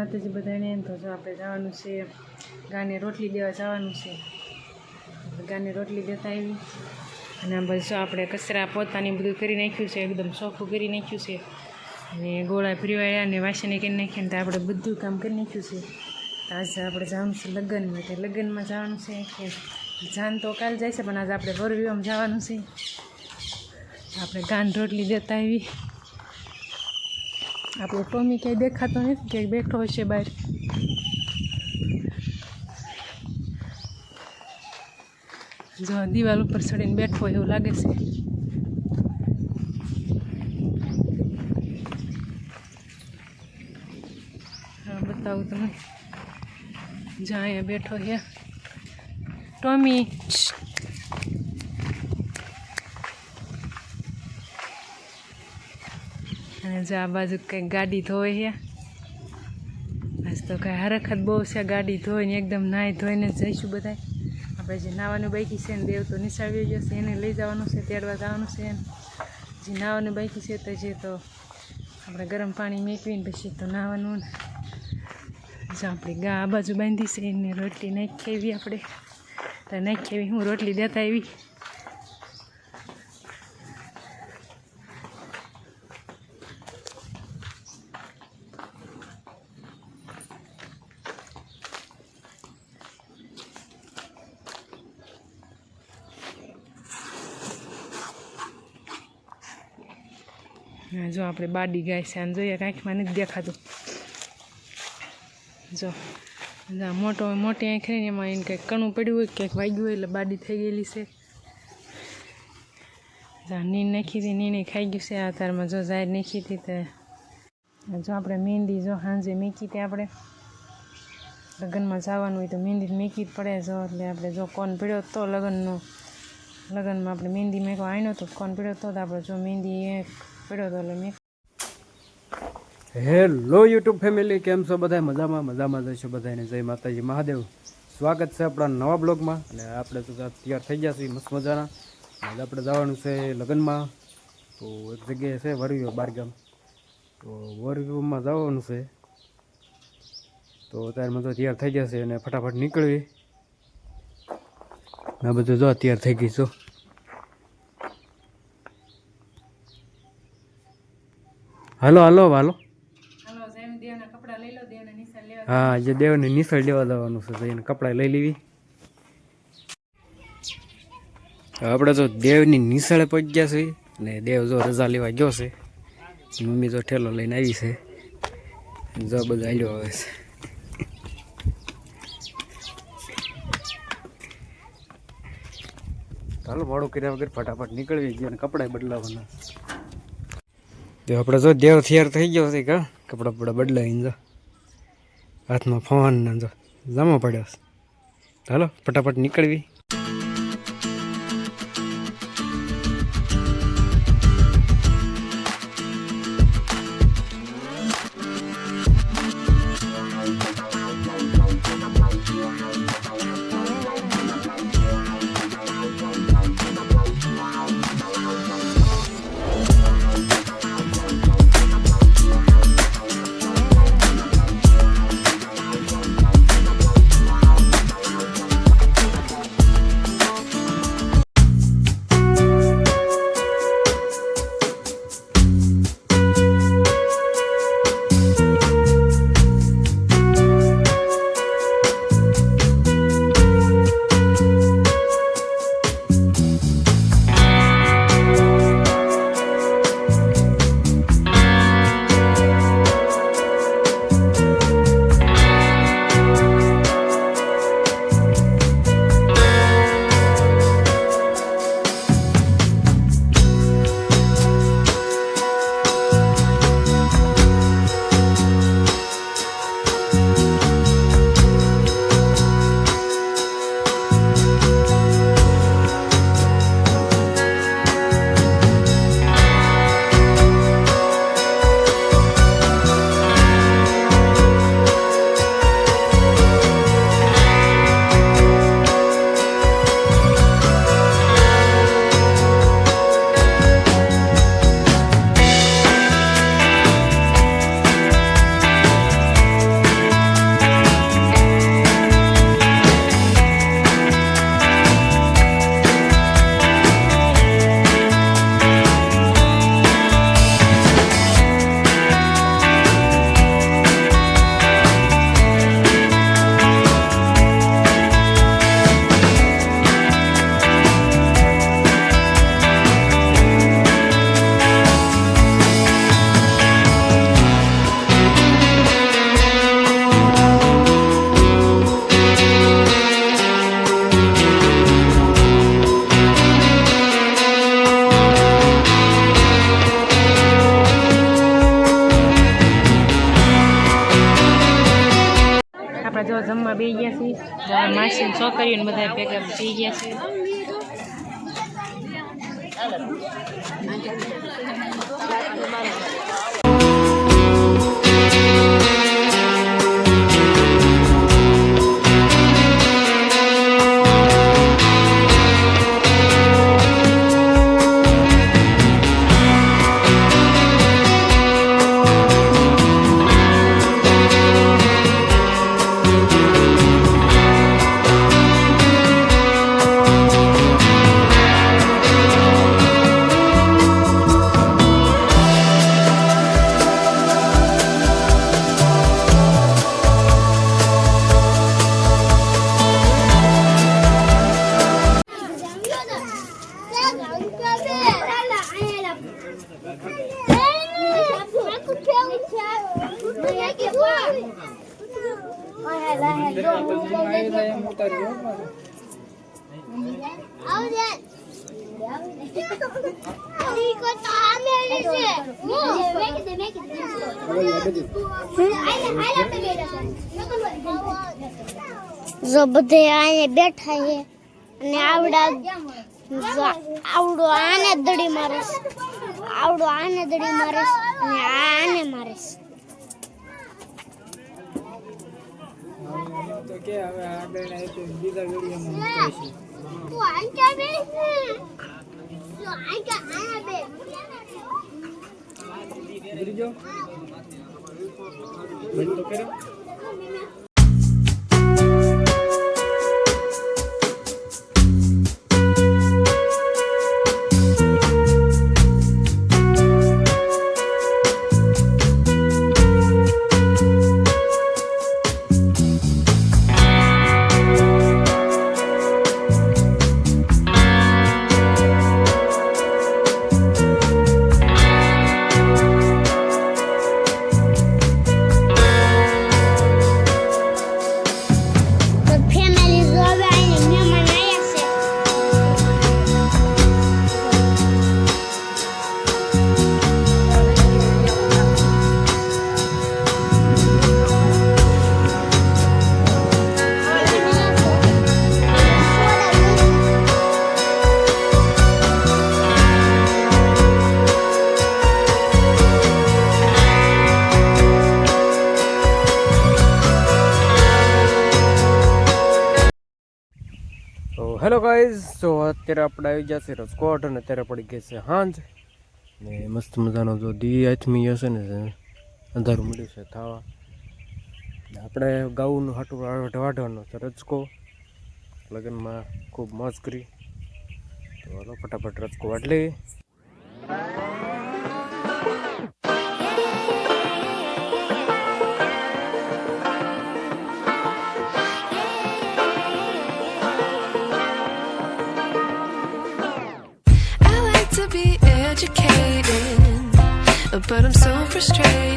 માતાજી બધાને. તો જો આપણે જવાનું છે ગાને રોટલી દેવા જવાનું છે. ગાને રોટલી દેતા આવી અને બસ આપણે કચરા પોતાની બધું કરી નાખ્યું છે, એકદમ ચોખ્ખું કરી નાખ્યું છે અને ગોળા ફરીવાળ્યા અને વાસણે કરી નાખ્યા. તો આપણે બધું કામ કરી નાખ્યું છે. તો આજે આપણે જવાનું છે લગ્નમાં. તે લગ્નમાં જવાનું છે કે જાન તો કાલ જાય છે, પણ આજે આપણે વરવીવામાં જવાનું છે. આપણે ગાન રોટલી દેતા આવી. આપણો ટોમી ક્યાંય દેખાતો નથી, ક્યાંક બેઠો હશે બહાર. જો દિવાલ ઉપર ચડીને બેઠો હોય એવું લાગે છે. હા બતાવું તમે, જ્યાં અહીંયા બેઠો છે ટોમી. અને જો આ બાજુ કંઈક ગાડી ધોવે છે. આજ તો કાંઈ હરખત બહુ છે, ગાડી ધોઈને એકદમ નાહી ધોઈને જ જઈશું બધા. આપણે જે નાવાનું બાકી છે ને દેવ તો નિશાળી ગયો છે, એને લઈ જવાનું છે, તેડવા જવાનું છે. જે નાવાનું બાકી છે તો જે તો આપણે ગરમ પાણી મેકવીને પછી તો નાવાનું. જો આપણી ગા આ બાજુ બાંધી છે, એને રોટલી નાખી આવી આપણે. તો નાખી આવી, હું રોટલી દેતા આવી. જો આપણે બાડી ગાય છે, આને જોઈએ આંખમાં નથી દેખાતું. જો મોટી આંખ રહીને એમાં એને કંઈક કણું પડ્યું હોય, કંઈક વાગ્યું હોય એટલે બાડી થઈ ગયેલી છે. નીણ નાખી હતી, નીણે ખાઈ ગયું છે. આ તારમાં જો જાહેર નાખી હતી. તો જો આપણે મહેંદી જો સાંજે મેકી હતી. આપણે લગ્નમાં જવાનું હોય તો મહેંદી મેકી જ પડે. જો એટલે આપણે જો કોન પડ્યો તો લગ્નમાં આપણે મહેંદી મેકવા આવ્યો તો કોન પડ્યો તો આપણે જો મહેંદી પડ્યો તો એટલે મેં. હેલો યુટ્યુબ ફેમિલી, કેમ છો બધા? મજામાં જઈશું બધાને. જય માતાજી મહાદેવ. સ્વાગત છે આપણા નવા બ્લોગમાં. અને આપણે તો તૈયાર થઈ ગયા છીએ મસ્ત મજાના. આજે આપણે જવાનું છે લગ્નમાં. તો એક જગ્યાએ છે વરવીઓ બારગામ, તો વરવીઓમાં જવાનું છે. તો અત્યારમાં તો તૈયાર થઈ ગયા છે અને ફટાફટ નીકળવી. આ બધું જો તૈયાર થઈ ગઈ છો. હાલો હા, જે દેવને નિસળ લેવા જવાનું છે, એને કપડાં લઈ લેવી. આપણે તો દેવની નિસળે પહોંચી ગયા છે ને દેવ જો રજા લેવા ગયો છે. મમ્મી જો ઠેલો લઈને આવી છે. જો બધું હાલ્યો આવે છે. ચાલો મોડું કર્યા વગર ફટાફટ નીકળવી ગયો અને કપડાં બદલાવાના. તો આપણે જો દેવ તૈયાર થઈ ગયો છે. કપડાં બદલાવીને જો હાથમાં ફોન ને જો જમો પડ્યો. ચાલો ફટાફટ નીકળવી. તો આ માસી છોકરીઓને બધા ભેગા થઈ ગયા છે. જો બધે અહીંયા બેઠા છે અને આવડો આને દડી મારેશ, આવડો આને દડી મારેશ અને આને મારેશ. તો કે હવે આગળ આવી બીજા વિડીયોમાં મૂકીશું. તું આંકા બેસ ને, તું આંકા આયા બે. બીજો બંધ તો કરો. હેલો ગાઈઝ, તો અત્યારે આપણે આવી જશે રાજકોટ અને અત્યારે પડી ગઈ છે સાંજ ને મસ્ત મજાનો જો દી આથમી હશે ને અંધારું મળ્યું છે થવા. આપણે ગાઉનું હાટું વાઢવાનો છે રચકો લગ્નમાં ખૂબ મોજ કરી. તો હાલો ફટાફટ રચકો વાઢ લઈએ. But I'm so frustrated.